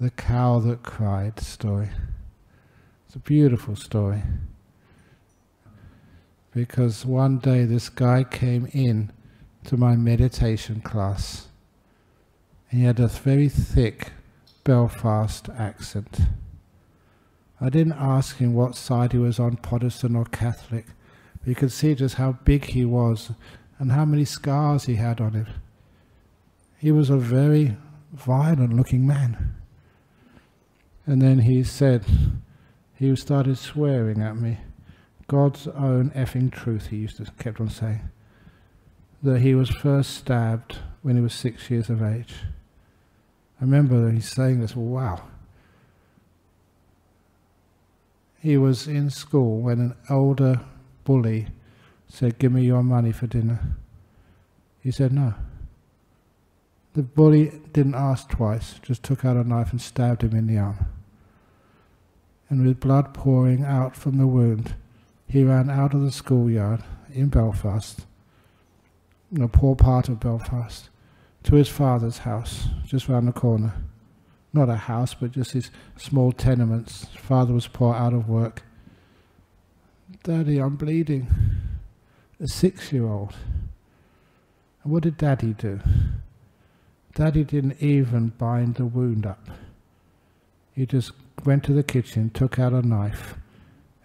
the cow that cried story. It's a beautiful story. Because one day this guy came in to my meditation class. And he had a very thick Belfast accent. I didn't ask him what side he was on, Protestant or Catholic. But you could see just how big he was and how many scars he had on him. He was a very violent looking man. And then he said, he started swearing at me. God's own effing truth, he used to kept on saying. That he was first stabbed when he was 6 years of age. I remember he's saying this, wow. He was in school when an older bully said, give me your money for dinner. He said no. The bully didn't ask twice, just took out a knife and stabbed him in the arm. And with blood pouring out from the wound, he ran out of the schoolyard in Belfast, in a poor part of Belfast, to his father's house, just round the corner. Not a house, but just his small tenements. His father was poor, out of work. Daddy, I'm bleeding. A 6-year-old. And what did Daddy do? Daddy didn't even bind the wound up. He just went to the kitchen, took out a knife,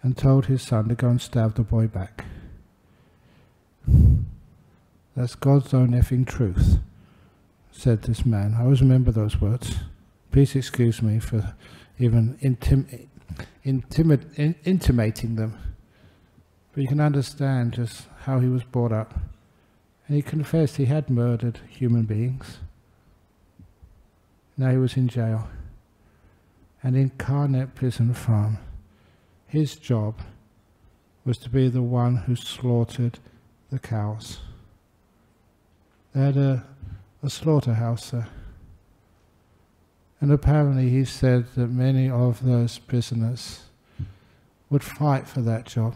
and told his son to go and stab the boy back. That's God's own effing truth, said this man. I always remember those words. Please excuse me for even intimating them. But you can understand just how he was brought up. And he confessed he had murdered human beings. Now he was in jail. And in Carnet Prison Farm, his job was to be the one who slaughtered the cows. They had a slaughterhouse there. And apparently he said that many of those prisoners would fight for that job.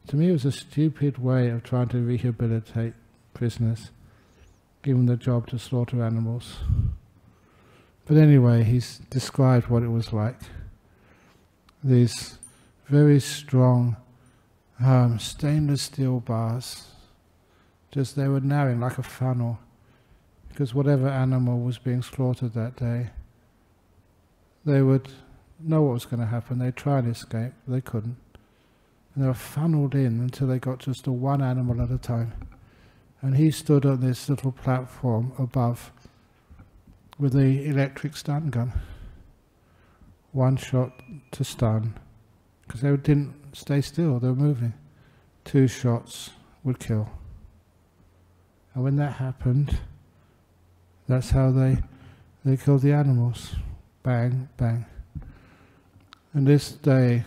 To me it was a stupid way of trying to rehabilitate prisoners, give them the job to slaughter animals. But anyway, he's described what it was like. These very strong stainless steel bars, just they were narrowing like a funnel, because whatever animal was being slaughtered that day, they would know what was going to happen. They'd try and escape, but they couldn't. And they were funneled in until they got just to one animal at a time. And he stood on this little platform above with the electric stun gun. One shot to stun, because they didn't stay still, they were moving. 2 shots would kill. And when that happened, that's how they killed the animals. Bang, bang. And this day,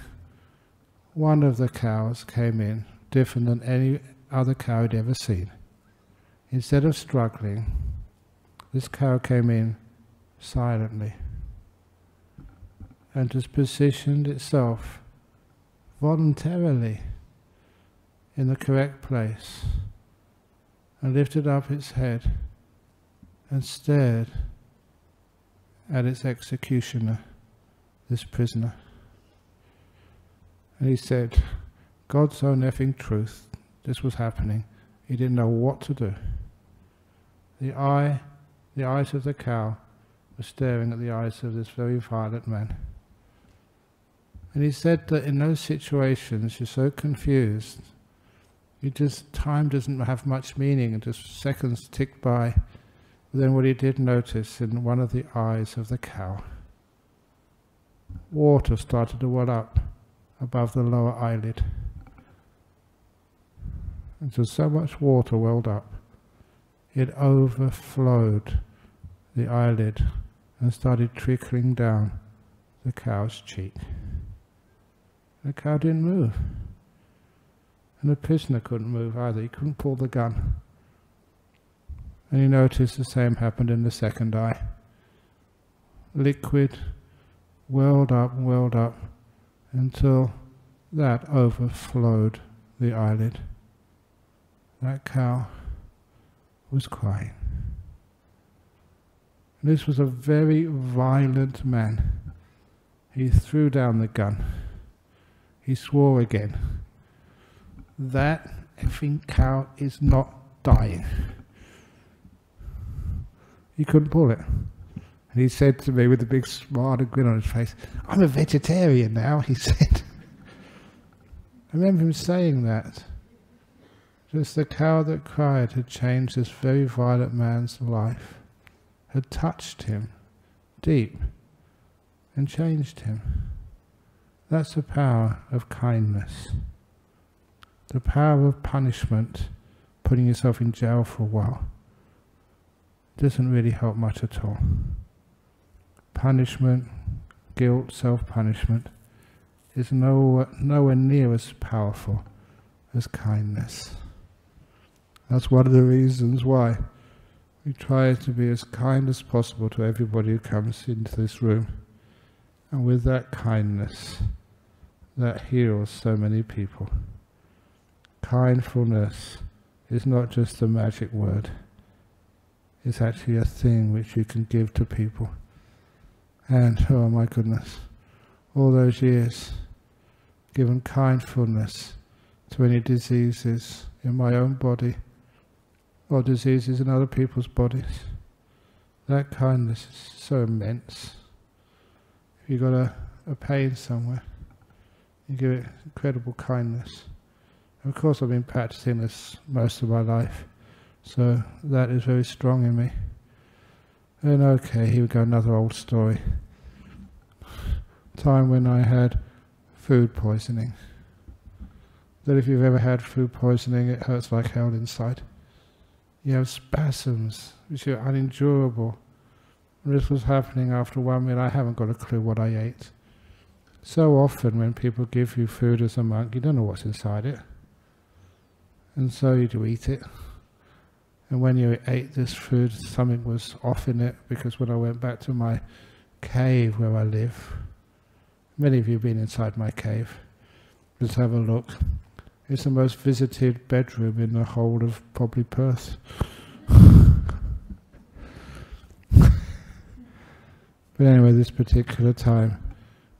one of the cows came in, different than any other cow he'd ever seen. Instead of struggling, this cow came in silently and just positioned itself voluntarily in the correct place and lifted up its head and stared at its executioner, this prisoner. And he said, God's own effing truth, this was happening. He didn't know what to do. The eyes of the cow were staring at the eyes of this very violent man. And he said that in those situations you're so confused, time doesn't have much meaning and just seconds tick by. But then what he did notice in one of the eyes of the cow, water started to well up above the lower eyelid. And so much water welled up, it overflowed the eyelid and started trickling down the cow's cheek. The cow didn't move. And the prisoner couldn't move either. He couldn't pull the gun. And he noticed the same happened in the second eye. Liquid welled up until that overflowed the eyelid. That cow was crying. And this was a very violent man. He threw down the gun. He swore again. That effing cow is not dying. He couldn't pull it. And he said to me with a big smile and grin on his face, "I'm a vegetarian now," he said. I remember him saying that. Just the cow that cried had changed this very violent man's life, had touched him deep and changed him. That's the power of kindness. The power of punishment, putting yourself in jail for a while, doesn't really help much at all. Punishment, guilt, self-punishment is nowhere near as powerful as kindness. That's one of the reasons why we try to be as kind as possible to everybody who comes into this room. And with that kindness, that heals so many people. Kindfulness is not just a magic word. It's actually a thing which you can give to people. And, oh my goodness, all those years given kindfulness to any diseases in my own body or diseases in other people's bodies. That kindness is so immense. If you've got a pain somewhere, you give it incredible kindness. And of course I've been practicing this most of my life, so that is very strong in me. And okay, here we go, another old story. Time when I had food poisoning. That if you've ever had food poisoning, it hurts like hell inside. You have spasms, which are unendurable. And this was happening after one meal. I haven't got a clue what I ate. So often when people give you food as a monk, you don't know what's inside it. And so you do eat it. And when you ate this food, something was off in it, because when I went back to my cave where I live, many of you have been inside my cave, just have a look. It's the most visited bedroom in the whole of probably Perth. But anyway, this particular time,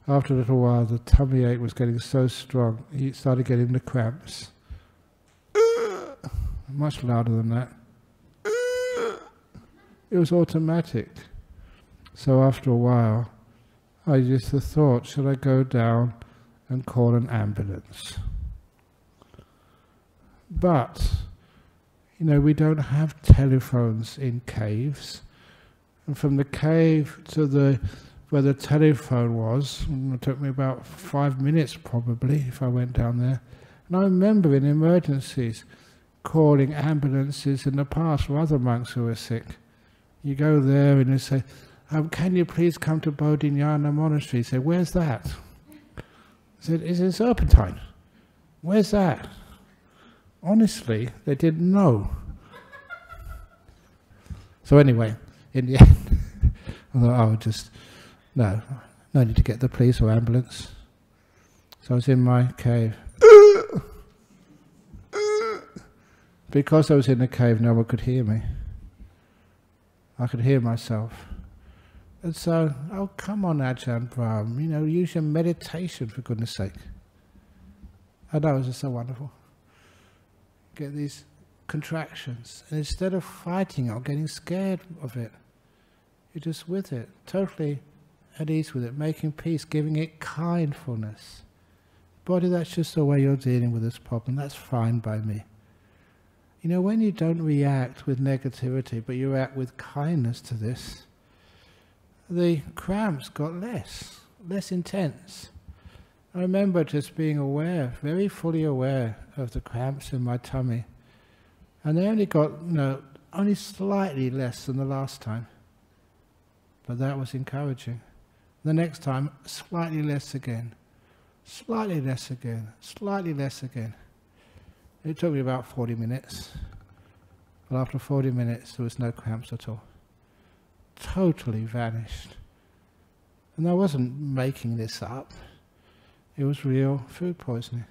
after a little while, the tummy ache was getting so strong, he started getting the cramps. Much louder than that. It was automatic. So after a while, I just thought, should I go down and call an ambulance? But, you know, we don't have telephones in caves. And from the cave to where the telephone was, it took me about 5 minutes probably if I went down there. And I remember in emergencies calling ambulances in the past for other monks who were sick. You go there and they say, "Can you please come to Bodhinyana Monastery?" You say, "Where's that?" I said, "It's in Serpentine." "Where's that?" Honestly, they didn't know. So anyway, in the end, I thought, I would just, no need to get the police or ambulance. So I was in my cave. Because I was in the cave, no one could hear me. I could hear myself. And so, oh come on Ajahn Brahm, you know, use your meditation for goodness sake. I know, it was just so wonderful. Get these contractions, and instead of fighting or getting scared of it, you're just with it, totally at ease with it, making peace, giving it kindfulness. Body, that's just the way you're dealing with this problem, that's fine by me. You know, when you don't react with negativity, but you react with kindness to this, the cramps got less intense. I remember just being aware, very fully aware of the cramps in my tummy. And they only got, only slightly less than the last time. But that was encouraging. The next time, slightly less again. Slightly less again. Slightly less again. It took me about 40 minutes. But after 40 minutes, there was no cramps at all. Totally vanished. And I wasn't making this up. It was real food poisoning.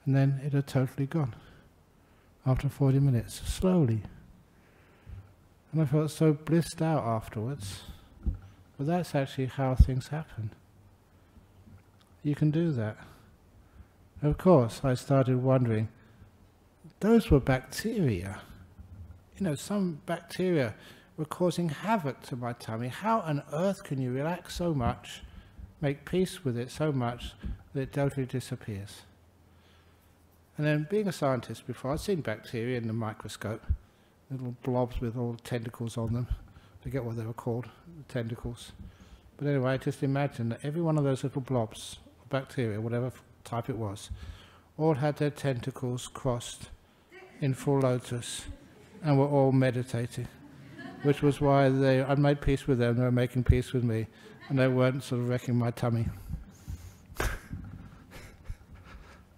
And then it had totally gone. After 40 minutes, slowly. And I felt so blissed out afterwards. But that's actually how things happen. You can do that. Of course, I started wondering, those were bacteria. You know, some bacteria were causing havoc to my tummy. How on earth can you relax so much, make peace with it so much, that it totally disappears? And then, being a scientist before, I'd seen bacteria in the microscope, little blobs with all the tentacles on them. I forget what they were called, the tentacles. But anyway, I just imagined that every one of those little blobs, bacteria, whatever type it was, all had their tentacles crossed in full lotus and were all meditating, which was why I made peace with them, they were making peace with me, and they weren't sort of wrecking my tummy.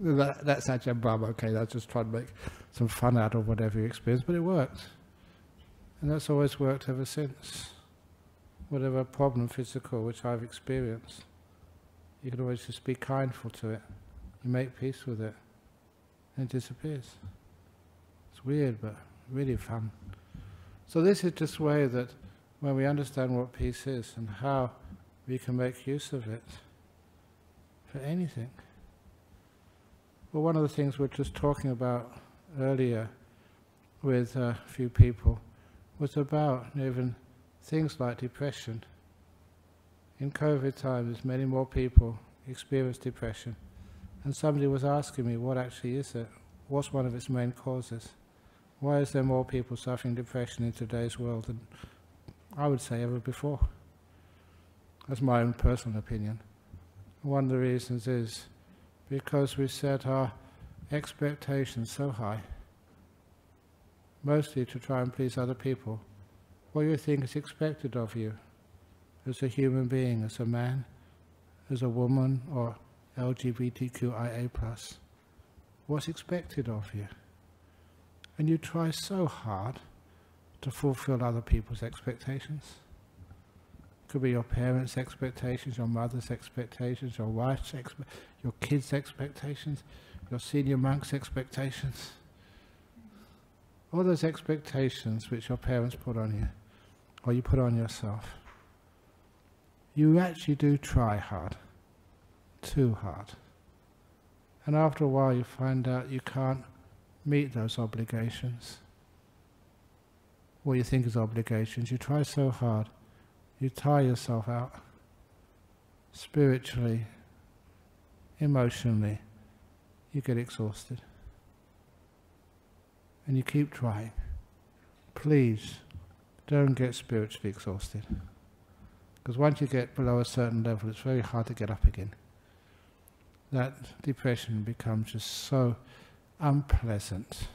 That's Ajahn Brahm, okay, that's just trying to make some fun out of whatever you experience, but it worked. And that's always worked ever since. Whatever problem, physical, which I've experienced, you can always just be kindful to it. You make peace with it, and it disappears. It's weird, but really fun. So this is just a way that when we understand what peace is and how we can make use of it for anything. Well, one of the things we were just talking about earlier with a few people was about even things like depression. In COVID times, many more people experience depression. And somebody was asking me, what actually is it? What's one of its main causes? Why is there more people suffering depression in today's world than I would say ever before? That's my own personal opinion. One of the reasons is because we set our expectations so high, mostly to try and please other people. What you think is expected of you as a human being, as a man, as a woman, or LGBTQIA+. What's expected of you? And you try so hard to fulfill other people's expectations. It could be your parents' expectations, your mother's expectations, your wife's your kids' expectations, your senior monk's expectations. All those expectations which your parents put on you, or you put on yourself. You actually do try hard, too hard. And after a while you find out you can't meet those obligations. What you think is obligations. You try so hard, you tire yourself out. Spiritually, emotionally, you get exhausted. And you keep trying. Please, don't get spiritually exhausted. Because once you get below a certain level, it's very hard to get up again. That depression becomes just so unpleasant.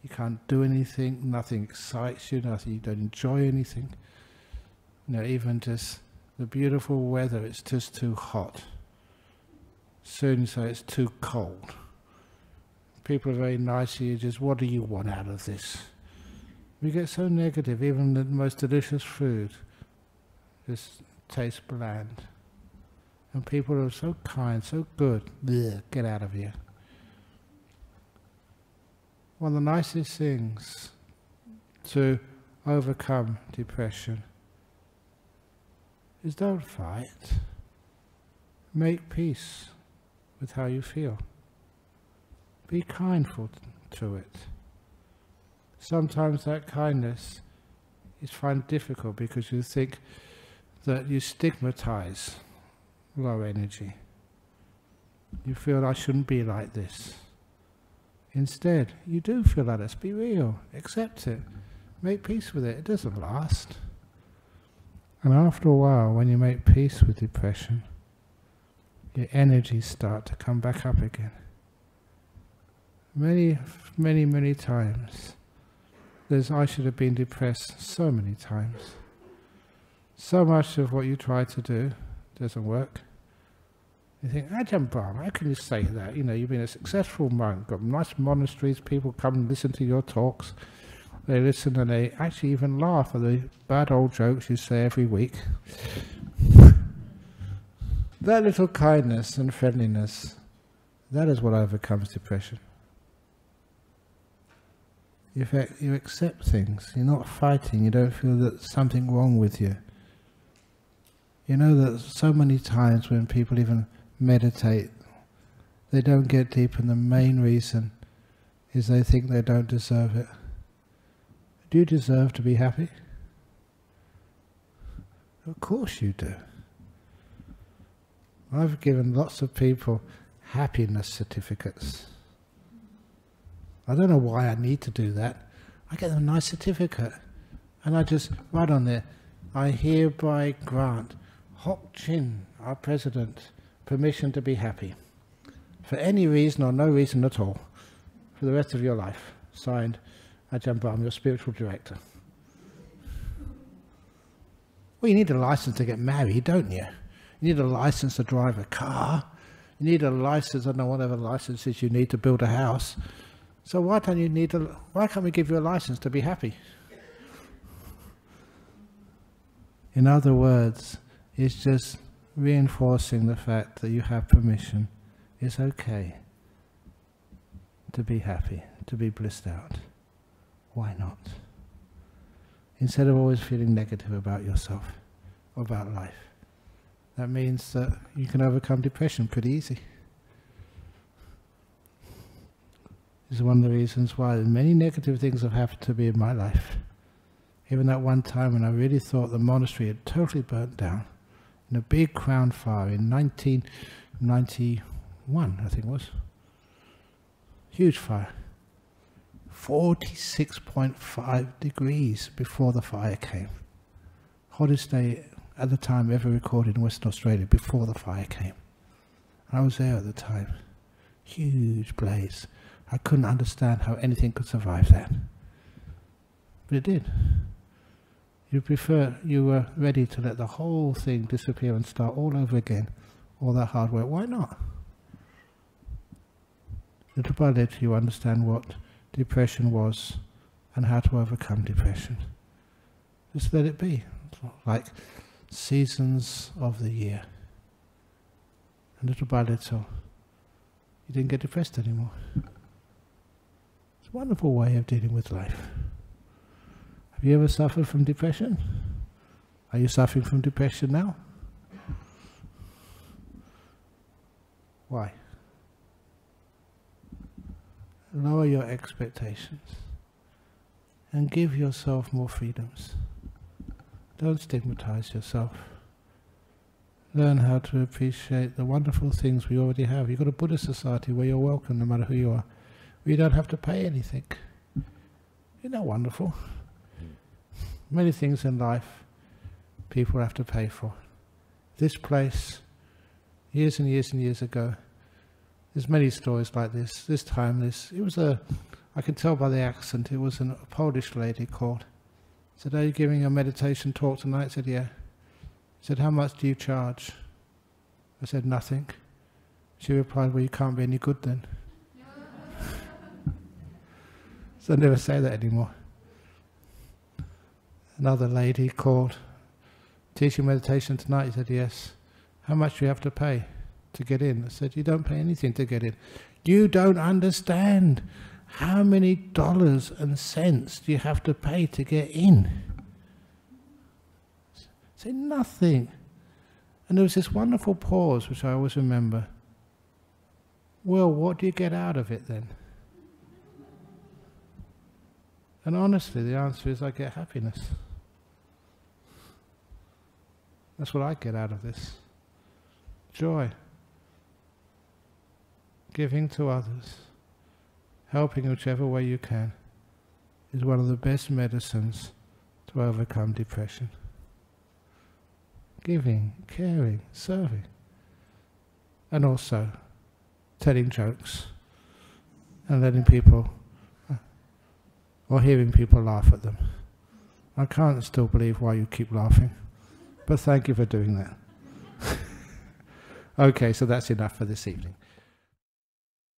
You can't do anything, nothing excites you, nothing, you don't enjoy anything. You know, even just the beautiful weather, it's just too hot. Soon you say it's too cold. People are very nice to you, just what do you want out of this? We get so negative, even the most delicious food just tastes bland. And people are so kind, so good, bleh, get out of here. One of the nicest things to overcome depression is don't fight. Make peace with how you feel. Be kindful to it. Sometimes that kindness is found difficult because you think that you stigmatize low energy. You feel I shouldn't be like this. Instead, you do feel like this. Be real. Accept it. Make peace with it. It doesn't last. And after a while, when you make peace with depression, your energies start to come back up again. Many times, I should have been depressed so many times. So much of what you try to do doesn't work. You think, Ajahn Brahm, how can you say that? You know, you've been a successful monk, got nice monasteries, people come and listen to your talks. They listen and they actually even laugh at the bad old jokes you say every week. That little kindness and friendliness, that is what overcomes depression. You accept things. You're not fighting. You don't feel that there's something wrong with you. You know that so many times when people even meditate, they don't get deep, and the main reason is they think they don't deserve it. Do you deserve to be happy? Of course you do. I've given lots of people happiness certificates. I don't know why I need to do that. I get them a nice certificate and I just write on there, I hereby grant Hok Chin, our president, permission to be happy for any reason or no reason at all for the rest of your life. Signed, Ajahn Brahm, your spiritual director. Well, you need a license to get married, don't you? You need a license to drive a car. You need a license, I don't know, whatever licenses you need to build a house. So why can't we give you a license to be happy? In other words, it's just reinforcing the fact that you have permission. It's okay to be happy, to be blissed out. Why not? Instead of always feeling negative about yourself, or about life. That means that you can overcome depression pretty easy. This is one of the reasons why many negative things have happened to me in my life. Even that one time when I really thought the monastery had totally burnt down in a big crown fire in 1991, I think it was. Huge fire. 46.5 degrees before the fire came. Hottest day at the time ever recorded in Western Australia before the fire came. I was there at the time. Huge blaze. I couldn't understand how anything could survive that. But it did. You were ready to let the whole thing disappear and start all over again. All that hard work. Why not? Little by little you understand what depression was and how to overcome depression. Just let it be. Like seasons of the year. And little by little you didn't get depressed anymore. It's a wonderful way of dealing with life. Have you ever suffered from depression? Are you suffering from depression now? Why? Lower your expectations and give yourself more freedoms. Don't stigmatize yourself. Learn how to appreciate the wonderful things we already have. You've got a Buddhist society where you're welcome no matter who you are. Where you don't have to pay anything. Isn't that wonderful? Many things in life people have to pay for. This place, years and years and years ago, there's many stories like this. This time, I can tell by the accent, it was a Polish lady called. Said, are you giving a meditation talk tonight? I said, yeah. She said, how much do you charge? I said, nothing. She replied, well, you can't be any good then. So I never say that anymore. Another lady called, teaching meditation tonight. He said, yes. How much do you have to pay to get in? I said, you don't pay anything to get in. You don't understand. How many dollars and cents do you have to pay to get in? Say nothing. And there was this wonderful pause, which I always remember. Well, what do you get out of it then? And honestly, the answer is I get happiness. That's what I get out of this. Joy. Giving to others. Helping in whichever way you can is one of the best medicines to overcome depression. Giving, caring, serving. And also telling jokes and letting people or hearing people laugh at them. I can't still believe why you keep laughing, but thank you for doing that. Okay, so that's enough for this evening.